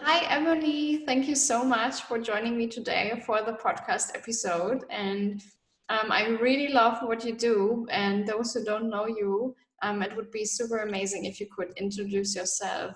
Hi, Ebony. Thank you so much for joining me today for the podcast episode. And I really love what you do. And those who don't know you, it would be super amazing if you could introduce yourself.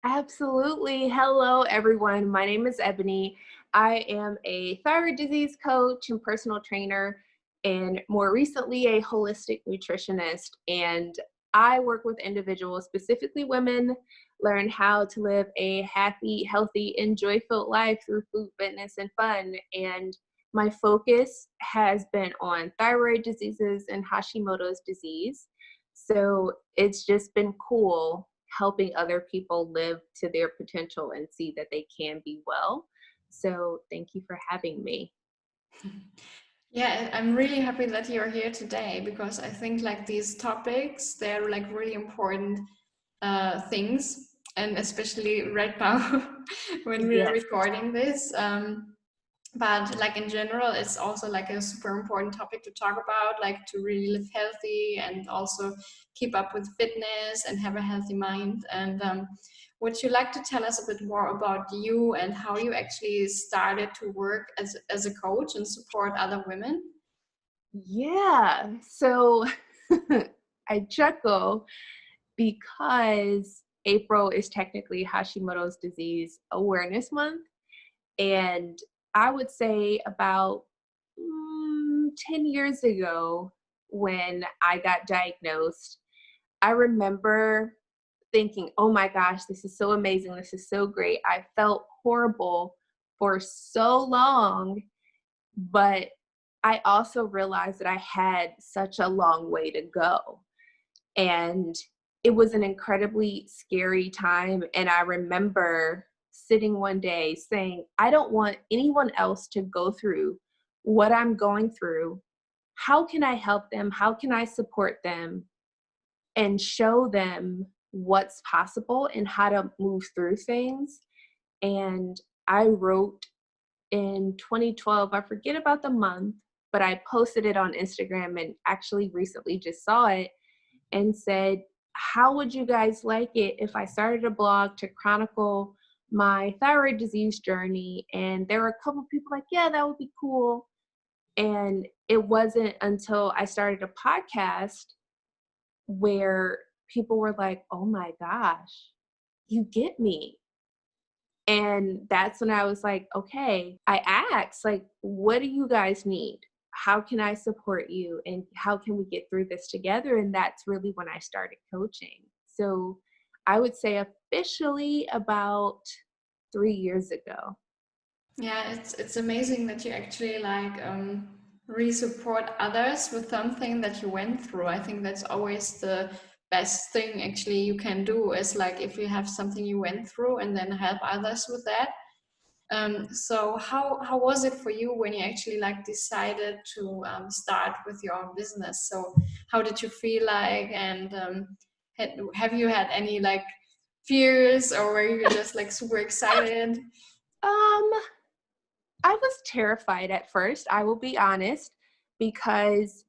Absolutely. Hello, everyone. My name is Ebony. I am a thyroid disease coach and personal trainer, and more recently, a holistic nutritionist. And I work with individuals, specifically women, learn how to live a happy, healthy, and joy-filled life through food, fitness, and fun. And my focus has been on thyroid diseases and Hashimoto's disease. So it's just been cool helping other people live to their potential and see that they can be well. So thank you for having me. Yeah, I'm really happy that you're here today because I think like these topics, they're like really important things. And especially right now when we're Yes. recording this. But like in general, it's also like a super important topic to talk about, like to really live healthy and also keep up with fitness and have a healthy mind. And would you like to tell us a bit more about you and how you actually started to work as a coach and support other women? Yeah. So I chuckle because April is technically Hashimoto's disease awareness month. And I would say about 10 years ago, when I got diagnosed, I remember thinking, oh my gosh, this is so amazing. This is so great. I felt horrible for so long, but I also realized that I had such a long way to go. And it was an incredibly scary time. And I remember sitting one day saying, I don't want anyone else to go through what I'm going through. How can I help them? How can I support them and show them what's possible and how to move through things? And I wrote in 2012, I forget about the month, but I posted it on Instagram and actually recently just saw it and said, how would you guys like it if I started a blog to chronicle my thyroid disease journey? And there were a couple people like, yeah, that would be cool. And it wasn't until I started a podcast where people were like, oh my gosh, you get me. And that's when I was like, okay, I asked, like, what do you guys need? How can I support you? And how can we get through this together? And that's really when I started coaching. So I would say officially about 3 years ago. Yeah, it's amazing that you actually like really support others with something that you went through. I think that's always the best thing actually you can do is like if you have something you went through and then help others with that. So how was it for you when you actually like decided to start with your own business? So how did you feel like and have you had any like fears or were you just like super excited? Um, I was terrified at first, I will be honest, because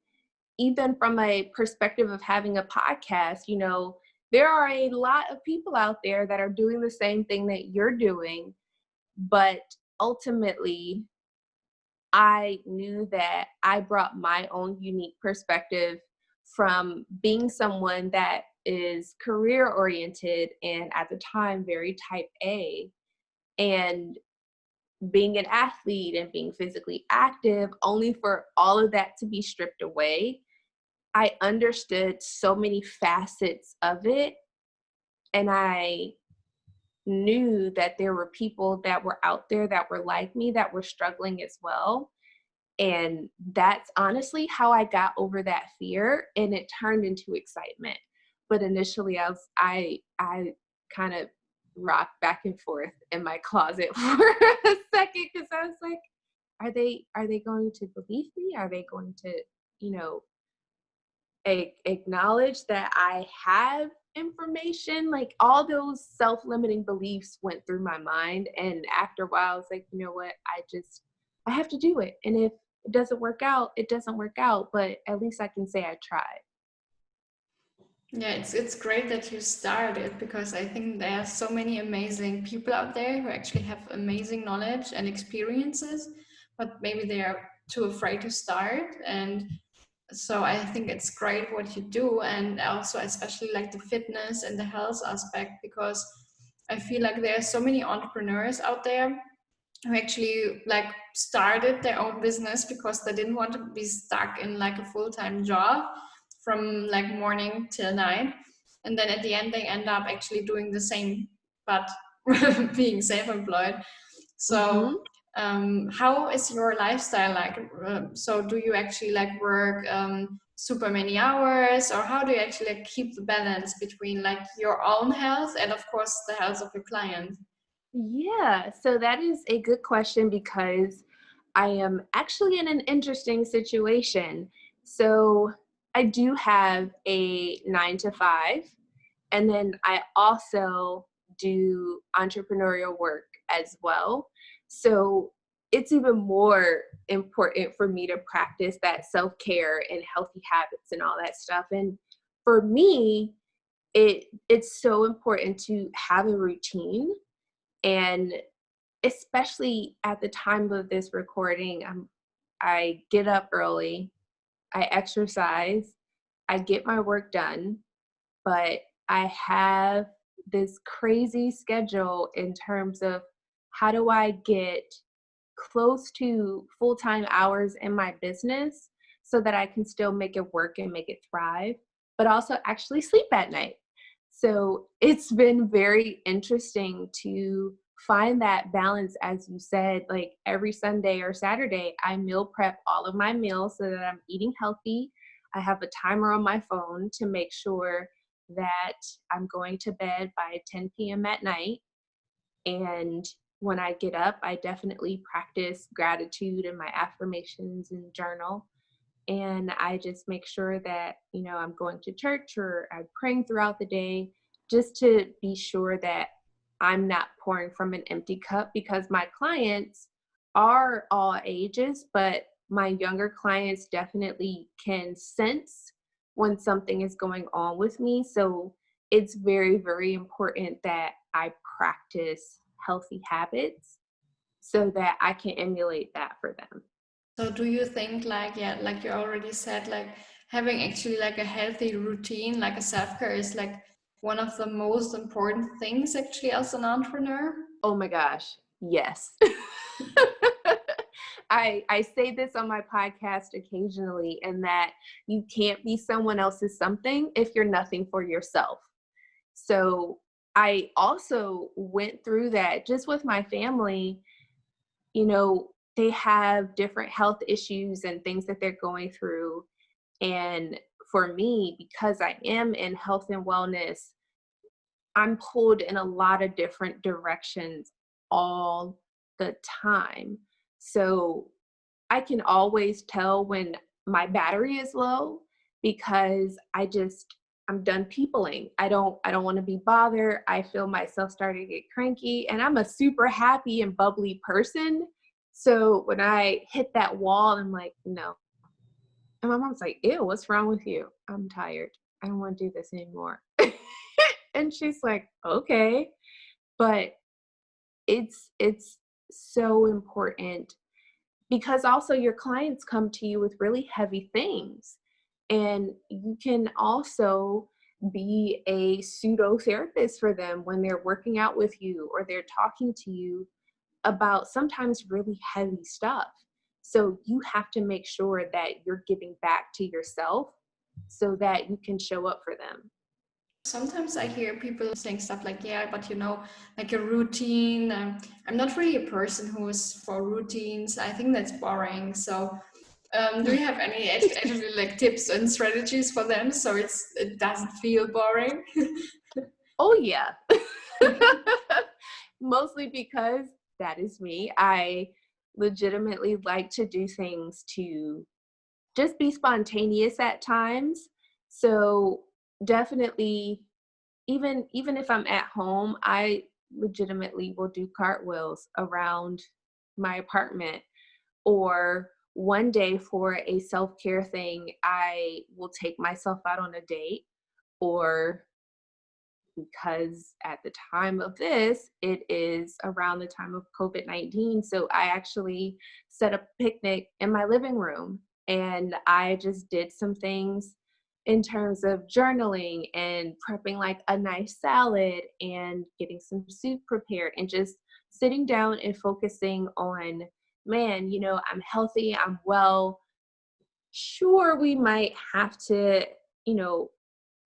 even from a perspective of having a podcast, there are a lot of people out there that are doing the same thing that you're doing. But ultimately, I knew that I brought my own unique perspective from being someone that is career oriented and at the time very type A, and being an athlete and being physically active, only for all of that to be stripped away. I understood so many facets of it, and I knew that there were people that were out there that were like me that were struggling as well. And that's honestly how I got over that fear, and it turned into excitement. But initially I kind of rocked back and forth in my closet for a second because I was like, are they going to believe me? Are they going to, you know, acknowledge that I have information? Like all those self-limiting beliefs went through my mind. And after a while, I was like, you know what? I have to do it. And if it doesn't work out, it doesn't work out. But at least I can say I tried. Yeah, it's great that you started, because I think there are so many amazing people out there who actually have amazing knowledge and experiences, but maybe they are too afraid to start. And so I think it's great what you do, and also especially like the fitness and the health aspect, because I feel like there are so many entrepreneurs out there who actually like started their own business because they didn't want to be stuck in like a full-time job from like morning till night, and then at the end they end up actually doing the same, but being self-employed. So Mm-hmm. how is your lifestyle like? So do you actually like work super many hours, or how do you actually like keep the balance between like your own health and of course the health of your client? Yeah, so that is a good question because I am actually in an interesting situation. So I do have a 9 to 5, and then I also do entrepreneurial work as well. So it's even more important for me to practice that self-care and healthy habits and all that stuff. And for me, it's so important to have a routine, and especially at the time of this recording, I get up early, I exercise, I get my work done, but I have this crazy schedule in terms of how do I get close to full-time hours in my business so that I can still make it work and make it thrive, but also actually sleep at night. So it's been very interesting to find that balance. As you said, like every Sunday or Saturday, I meal prep all of my meals so that I'm eating healthy. I have a timer on my phone to make sure that I'm going to bed by 10 p.m. at night. And when I get up, I definitely practice gratitude and my affirmations and journal. And I just make sure that, I'm going to church or I'm praying throughout the day just to be sure that I'm not pouring from an empty cup, because my clients are all ages, but my younger clients definitely can sense when something is going on with me. So it's very, very important that I practice healthy habits so that I can emulate that for them. So do you think like, yeah, like you already said, like having actually like a healthy routine, like a self-care is like one of the most important things actually as an entrepreneur? Oh my gosh, yes. I say this on my podcast occasionally, and that you can't be someone else's something if you're nothing for yourself. So I also went through that just with my family. They have different health issues and things that they're going through. And for me, because I am in health and wellness, I'm pulled in a lot of different directions all the time. So I can always tell when my battery is low, because I'm done peopling. I don't want to be bothered. I feel myself starting to get cranky, and I'm a super happy and bubbly person. So when I hit that wall, I'm like, no. And my mom's like, ew, what's wrong with you? I'm tired. I don't want to do this anymore. And she's like, okay. But it's so important, because also your clients come to you with really heavy things, and you can also be a pseudo therapist for them when they're working out with you or they're talking to you about sometimes really heavy stuff. So you have to make sure that you're giving back to yourself so that you can show up for them. Sometimes I hear people saying stuff like, yeah, but like a routine. I'm not really a person who is for routines. I think that's boring. So do you have any actually like tips and strategies for them so it doesn't feel boring? Oh yeah. Mostly because that is me. I legitimately like to do things to just be spontaneous at times. So definitely, even if I'm at home, I legitimately will do cartwheels around my apartment. Or one day for a self-care thing, I will take myself out on a date. or because at the time of this, it is around the time of COVID-19. So I actually set up a picnic in my living room, and I just did some things in terms of journaling and prepping like a nice salad and getting some soup prepared and just sitting down and focusing on, man, I'm healthy, I'm well. Sure, we might have to, you know,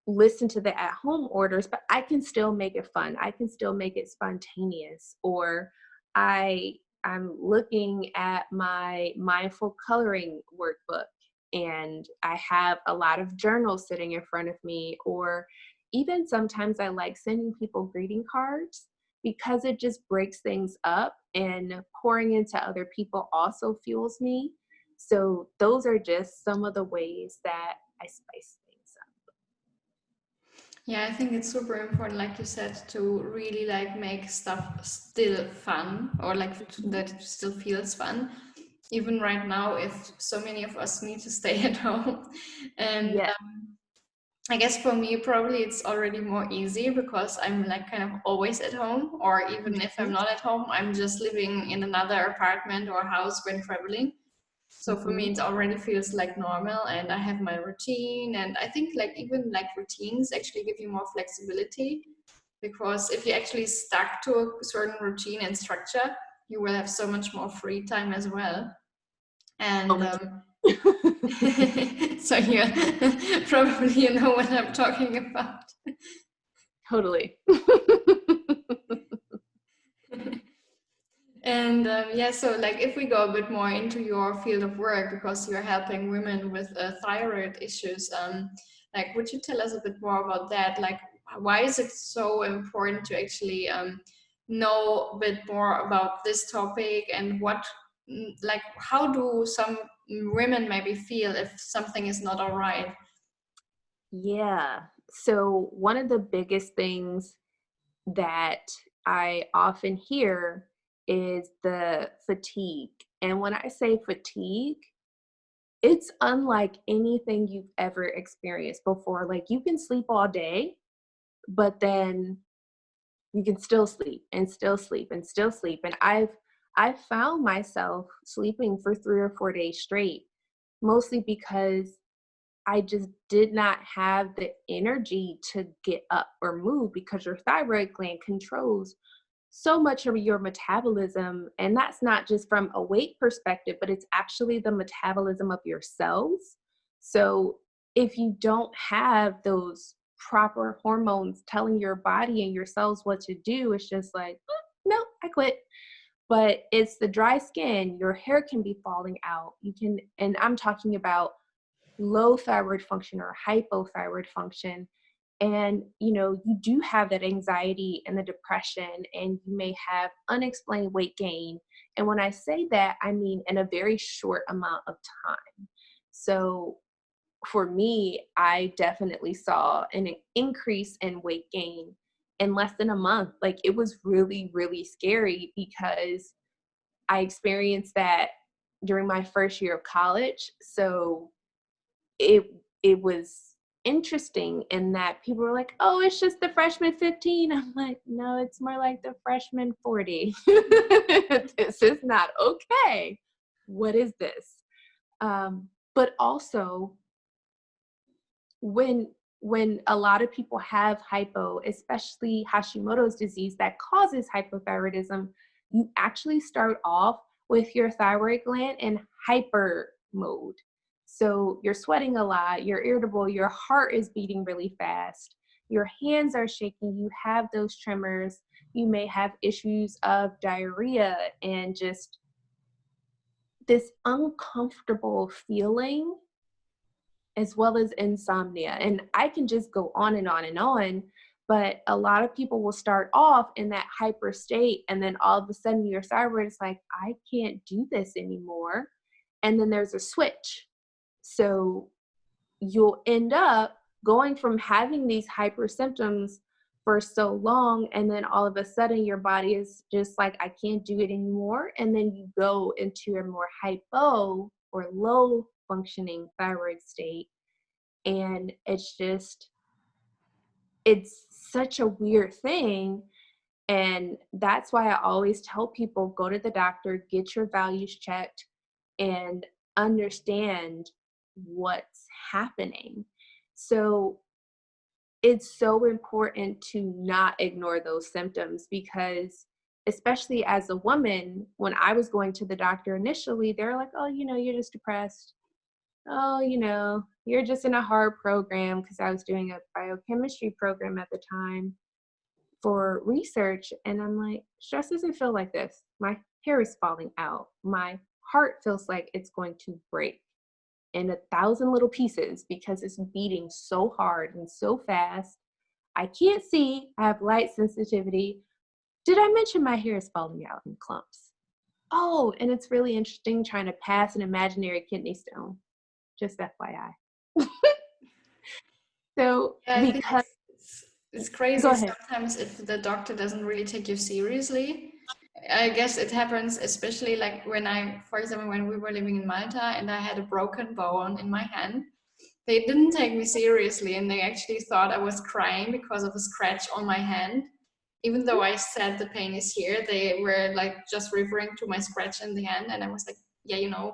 listen to the at-home orders, but I can still make it fun. I can still make it spontaneous. Or I I'm looking at my mindful coloring workbook and I have a lot of journals sitting in front of me. Or even sometimes I like sending people greeting cards because it just breaks things up, and pouring into other people also fuels me. So those are just some of the ways that I spice things up. Yeah, I think it's super important, like you said, to really like make stuff still fun, or like that it still feels fun. Even right now, if so many of us need to stay at home. And Yeah. I guess for me, probably it's already more easy because I'm like kind of always at home, or even if I'm Mhm, not at home, I'm just living in another apartment or house when traveling. So for me, mhm. it already feels like normal, and I have my routine. And I think like even like routines actually give you more flexibility, because if you actually stuck to a certain routine and structure, you will have so much more free time as well. Oh And my so yeah, probably you know what I'm talking about. Totally. And yeah, so like if we go a bit more into your field of work, because you're helping women with thyroid issues, like would you tell us a bit more about that? Like, why is it so important to actually know a bit more about this topic, and what, like, how do some women maybe feel if something is not all right? Yeah. So one of the biggest things that I often hear is the fatigue. And when I say fatigue, it's unlike anything you've ever experienced before. Like you can sleep all day, but then you can still sleep and still sleep and still sleep. And I've found myself sleeping for 3 or 4 days straight, mostly because I just did not have the energy to get up or move, because your thyroid gland controls so much of your metabolism. And that's not just from a weight perspective, but it's actually the metabolism of your cells. So if you don't have those proper hormones telling your body and your cells what to do, it's just like, no, I quit. But it's the dry skin, your hair can be falling out. You can, and I'm talking about low thyroid function or hypothyroid function. And you do have that anxiety and the depression, and you may have unexplained weight gain. And when I say that, I mean in a very short amount of time. So for me, I definitely saw an increase in weight gain in less than a month. Like it was really, really scary, because I experienced that during my first year of college. So it it was interesting in that people were like, "Oh, it's just the freshman 15." I'm like, "No, it's more like the freshman 40." This is not okay. What is this? But also, when a lot of people have hypo, especially Hashimoto's disease that causes hypothyroidism, you actually start off with your thyroid gland in hyper mode. So you're sweating a lot, you're irritable, your heart is beating really fast, your hands are shaking, you have those tremors, you may have issues of diarrhea and just this uncomfortable feeling, as well as insomnia. And I can just go on and on and on, but a lot of people will start off in that hyper state, and then all of a sudden your thyroid is like, I can't do this anymore. And then there's a switch. So you'll end up going from having these hyper symptoms for so long, and then all of a sudden your body is just like, I can't do it anymore. And then you go into a more hypo or low functioning thyroid state, and it's just it's such a weird thing. And that's why I always tell people, go to the doctor, get your values checked, and understand what's happening. So it's so important to not ignore those symptoms, because especially as a woman, when I was going to the doctor initially, they're like, oh, you're just depressed. Oh, you're just in a hard program, because I was doing a biochemistry program at the time for research. And I'm like, stress doesn't feel like this. My hair is falling out. My heart feels like it's going to break in 1,000 little pieces because it's beating so hard and so fast. I can't see. I have light sensitivity. Did I mention my hair is falling out in clumps? Oh, and it's really interesting trying to pass an imaginary kidney stone. Just FYI. So, Yeah, I think because, it's go crazy ahead. sometimes if the doctor doesn't really take you seriously. I guess it happens especially like when for example, when we were living in Malta and I had a broken bone in my hand. They didn't take me seriously and they actually thought I was crying because of a scratch on my hand. Even though I said the pain is here, they were like just referring to my scratch in the hand. And I was like, yeah,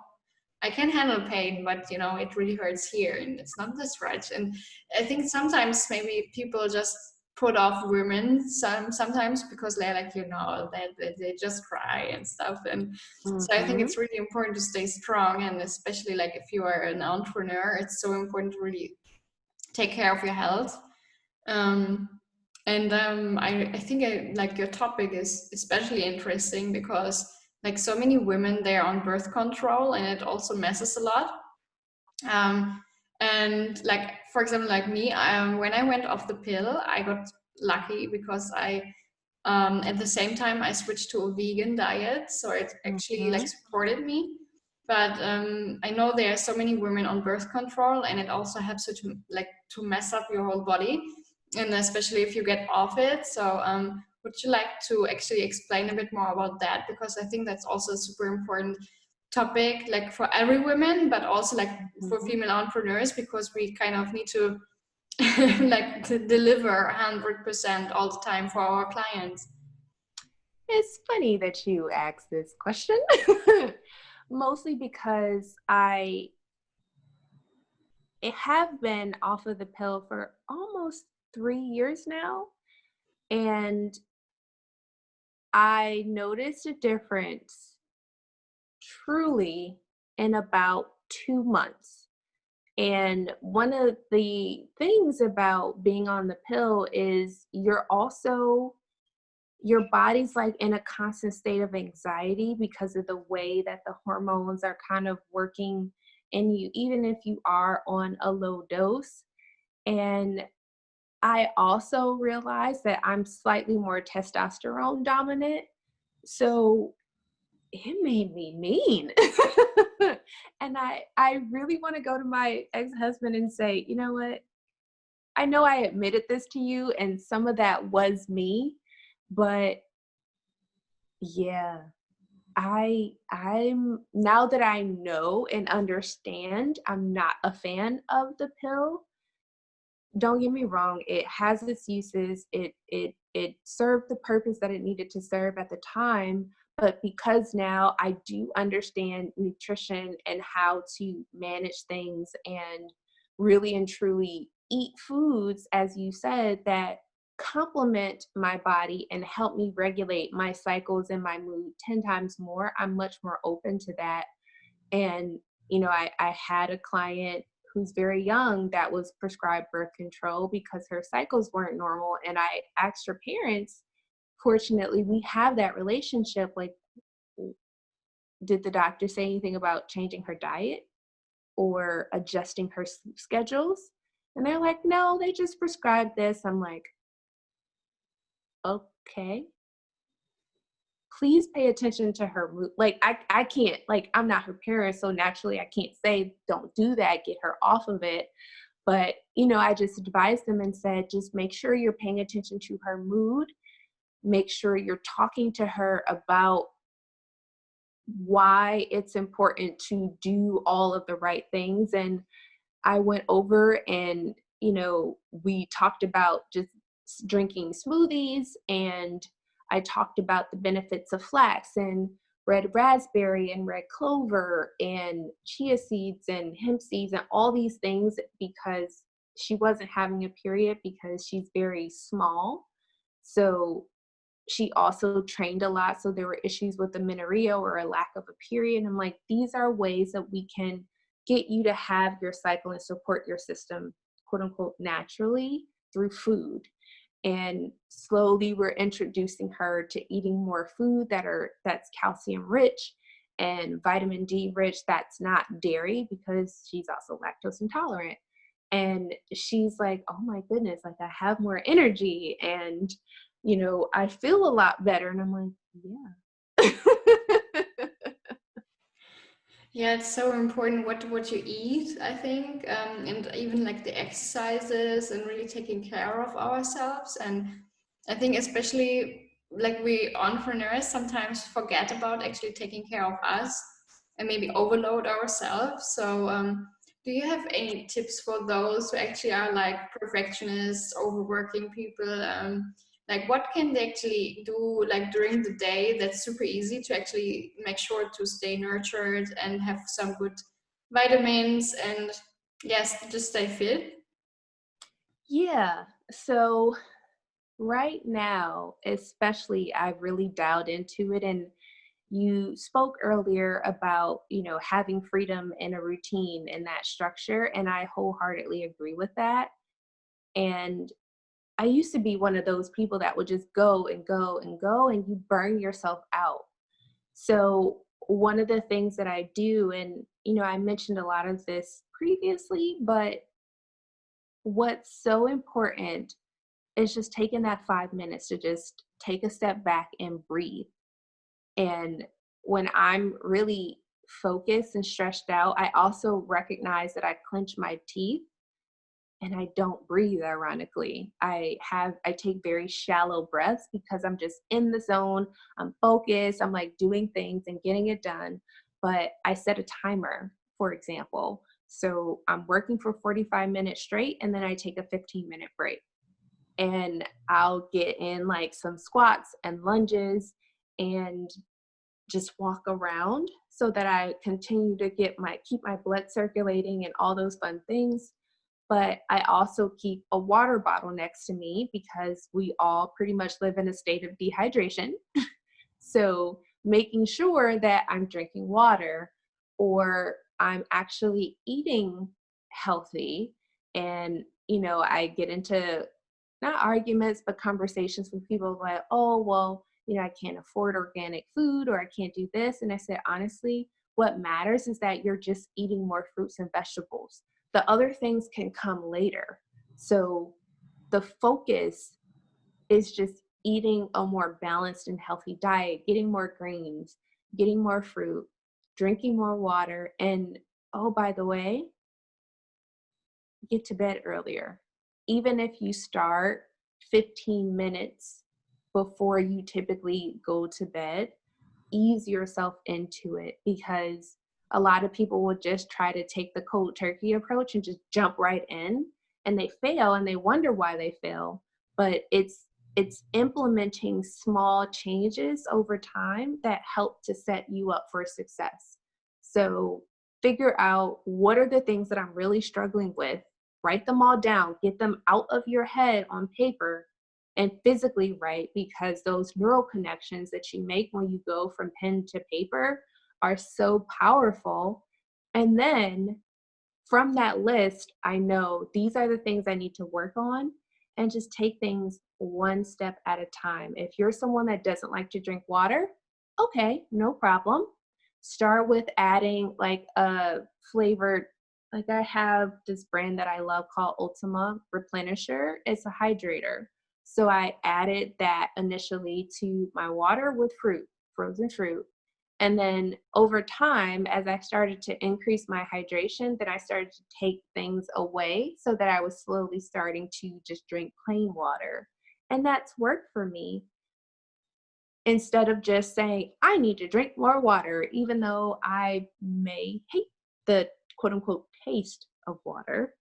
I can handle pain, but it really hurts here and it's not the scratch. And I think sometimes maybe people just put off women sometimes because they're like, they just cry and stuff. And so I think Mm-hmm. it's really important to stay strong. And especially like if you are an entrepreneur, it's so important to really take care of your health. Um, I think like your topic is especially interesting because like so many women, they're on birth control and it also messes a lot. Um, and like, for example, like me, when I went off the pill, I got lucky because at the same time, I switched to a vegan diet. So it actually Mm-hmm. like supported me. But I know there are so many women on birth control and it also helps you to mess up your whole body. And especially if you get off it. So would you like to actually explain a bit more about that? Because I think that's also a super important topic, like for every woman, but also like for Mm-hmm. female entrepreneurs, because we kind of need to like to deliver 100% all the time for our clients. It's funny that you asked this question. Mostly because I have been off of the pill for almost 3 years now. And I noticed a difference truly in about 2 months. And one of the things about being on the pill is your body's like in a constant state of anxiety because of the way that the hormones are kind of working in you, even if you are on a low dose. And I also realized that I'm slightly more testosterone dominant. So it made me mean. And I really want to go to my ex-husband and say, you know what? I know I admitted this to you and some of that was me, but yeah, I'm now that I know and understand, I'm not a fan of the pill. Don't get me wrong, it has its uses. It served the purpose that it needed to serve at the time, but because now I do understand nutrition and how to manage things and really and truly eat foods, as you said, that complement my body and help me regulate my cycles and my mood 10 times more, I'm much more open to that. And, I had a client who's very young that was prescribed birth control because her cycles weren't normal. And I asked her parents, fortunately, we have that relationship. Like, did the doctor say anything about changing her diet or adjusting her sleep schedules? And they're like, no, they just prescribed this. I'm like, okay. Please pay attention to her mood. Like, I can't, like, I'm not her parent, so naturally I can't say, don't do that, get her off of it. But, I just advised them and said, just make sure you're paying attention to her mood. Make sure you're talking to her about why it's important to do all of the right things. And I went over and, we talked about just drinking smoothies, and I talked about the benefits of flax and red raspberry and red clover and chia seeds and hemp seeds and all these things, because she wasn't having a period because she's very small. So she also trained a lot. So there were issues with amenorrhea or a lack of a period. I'm like, these are ways that we can get you to have your cycle and support your system, quote unquote, naturally through food. And slowly we're introducing her to eating more food that's calcium rich and vitamin D rich, that's not dairy, because she's also lactose intolerant. And she's like, oh my goodness, like I have more energy and I feel a lot better. And I'm like, yeah. Yeah, it's so important what you eat, I think, and even like the exercises and really taking care of ourselves. And I think especially like we entrepreneurs sometimes forget about actually taking care of us and maybe overload ourselves. So do you have any tips for those who actually are like perfectionists, overworking people? Like what can they actually do like during the day that's super easy to actually make sure to stay nurtured and have some good vitamins and yes, just stay fit? Yeah. So right now, especially, I've really dialed into it. And you spoke earlier about, having freedom in a routine and that structure. And I wholeheartedly agree with that. And I used to be one of those people that would just go and go and go, and you burn yourself out. So one of the things that I do, and, I mentioned a lot of this previously, but what's so important is just taking that 5 minutes to just take a step back and breathe. And when I'm really focused and stressed out, I also recognize that I clench my teeth and I don't breathe, ironically. I take very shallow breaths because I'm just in the zone. I'm focused. I'm like doing things and getting it done. But I set a timer, for example. So I'm working for 45 minutes straight, and then I take a 15-minute break. And I'll get in like some squats and lunges and just walk around so that I continue to keep my blood circulating and all those fun things. But I also keep a water bottle next to me because we all pretty much live in a state of dehydration. So making sure that I'm drinking water or I'm actually eating healthy. And, I get into not arguments, but conversations with people like, oh, well, I can't afford organic food or I can't do this. And I said, honestly, what matters is that you're just eating more fruits and vegetables. The other things can come later. So the focus is just eating a more balanced and healthy diet, getting more greens, getting more fruit, drinking more water. And oh, by the way, get to bed earlier. Even if you start 15 minutes before you typically go to bed, ease yourself into it, because a lot of people will just try to take the cold turkey approach and just jump right in, and they fail and they wonder why they fail. But it's implementing small changes over time that help to set you up for success. So figure out what are the things that I'm really struggling with, write them all down, get them out of your head on paper and physically write, because those neural connections that you make when you go from pen to paper are so powerful. And then from that list, I know these are the things I need to work on, and just take things one step at a time. If you're someone that doesn't like to drink water, okay, no problem. Start with adding like a flavored, like I have this brand that I love called Ultima Replenisher. It's a hydrator. So I added that initially to my water with fruit, frozen fruit. And then over time, as I started to increase my hydration, then I started to take things away so that I was slowly starting to just drink plain water. And that's worked for me. Instead of just saying, I need to drink more water, even though I may hate the quote unquote taste of water,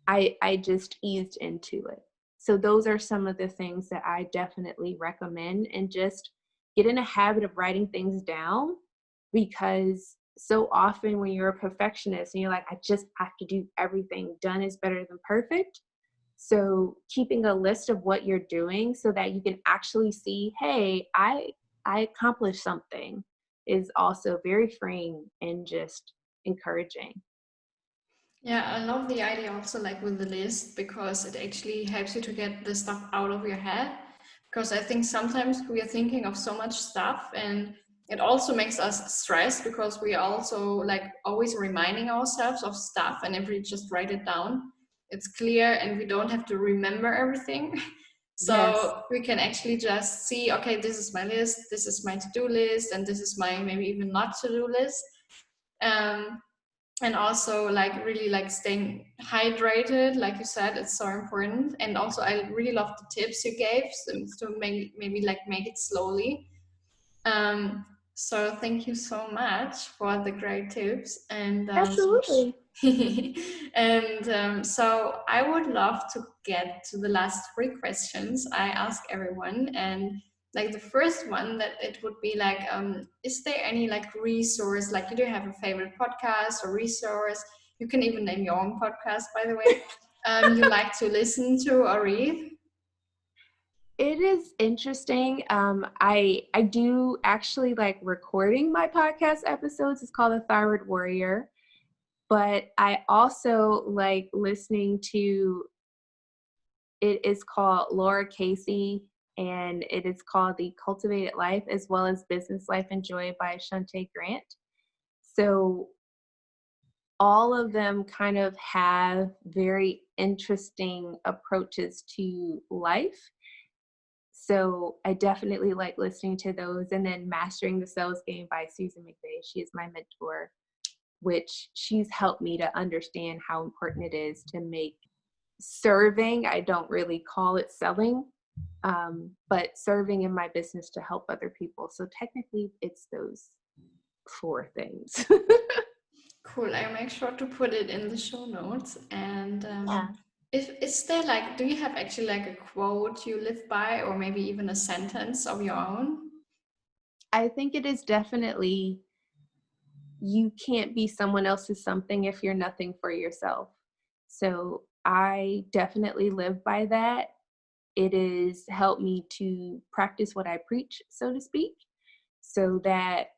I just eased into it. So those are some of the things that I definitely recommend, and just get in a habit of writing things down, because so often when you're a perfectionist and you're like, I just have to do everything, done is better than perfect. So keeping a list of what you're doing so that you can actually see, hey, I accomplished something, is also very freeing and just encouraging. Yeah, I love the idea also like with the list because it actually helps you to get the stuff out of your head. Because I think sometimes we are thinking of so much stuff and it also makes us stressed because we are also like always reminding ourselves of stuff, and if we just write it down, it's clear and we don't have to remember everything. Yes. So we can actually just see, okay, this is my list, this is my to-do list, and this is my maybe even not to-do list. Um, and also like really like staying hydrated, like you said, it's so important. And also I really love the tips you gave, to maybe like make it slowly. um, so thank you so much for the great tips. And Absolutely. so I would love to get to the last three questions I ask everyone. And like the first one, that it would be like, is there any like resource, like you do have a favorite podcast or resource, you can even name your own podcast by the way, you like to listen to or read? It is interesting. I do actually like recording my podcast episodes. It's called The Thyroid Warrior. But I also like listening to, it is called Laura Casey, and it is called The Cultivated Life, as well as Business Life and Joy by Shante Grant. So all of them kind of have very interesting approaches to life. So I definitely like listening to those. And then Mastering the Sales Game by Susan McVey. She is my mentor, which she's helped me to understand how important it is to make serving, I don't really call it selling, but serving in my business to help other people. So technically it's those four things. Cool. I make sure to put it in the show notes. And Yeah. if is there like, do you have actually like a quote you live by, or maybe even a sentence of your own? I think it is definitely, you can't be someone else's something if you're nothing for yourself. So I definitely live by that. It has helped me to practice what I preach, so to speak, so that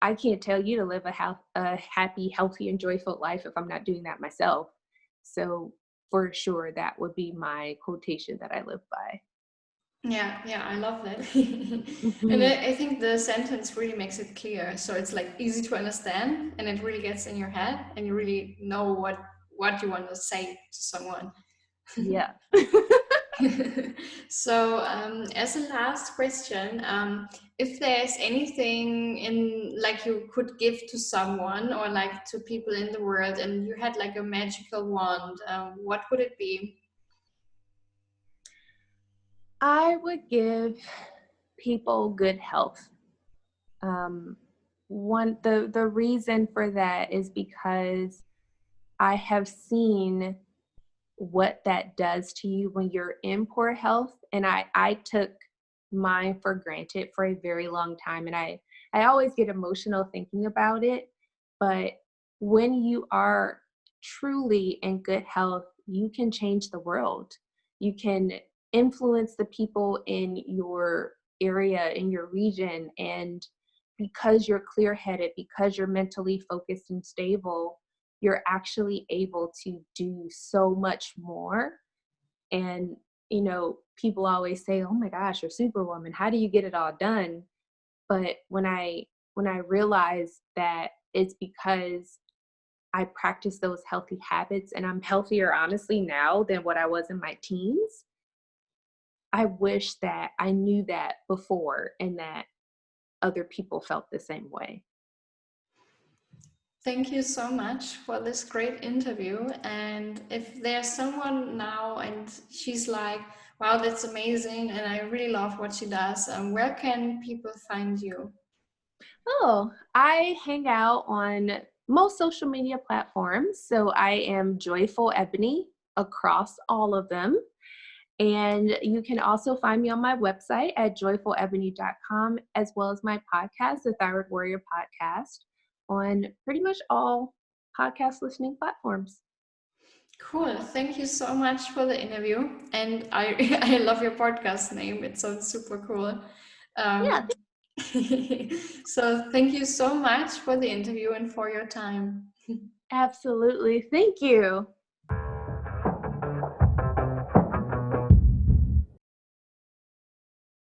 I can't tell you to live a happy, healthy, and joyful life if I'm not doing that myself. So for sure, that would be my quotation that I live by. Yeah, yeah, I love that. And Mhm. I think the sentence really makes it clear. So it's like easy to understand and it really gets in your head and you really know what you want to say to someone. Yeah. So, as a last question, if there's anything in like you could give to someone or like to people in the world, and you had like a magical wand, what would it be? I would give people good health. Um, the reason for that is because I have seen what that does to you when you're in poor health, and I took mine for granted for a very long time, and I always get emotional thinking about it. But when you are truly in good health, you can change the world. You can influence the people in your area, in your region, and because you're clear-headed, because you're mentally focused and stable, you're actually able to do so much more. And, people always say, oh my gosh, you're Superwoman. How do you get it all done? But when I realized that it's because I practice those healthy habits, and I'm healthier, honestly, now than what I was in my teens, I wish that I knew that before and that other people felt the same way. Thank you so much for this great interview. And if there's someone now and she's like, wow, that's amazing, and I really love what she does, where can people find you? Oh, I hang out on most social media platforms. So I am Joyful Ebony across all of them. And you can also find me on my website at joyfulebony.com, as well as my podcast, the Thyroid Warrior Podcast, on pretty much all podcast listening platforms. Cool. Thank you so much for the interview. And I I love your podcast name. It sounds super cool. Yeah, So thank you so much for the interview and for your time. absolutely. Thank you.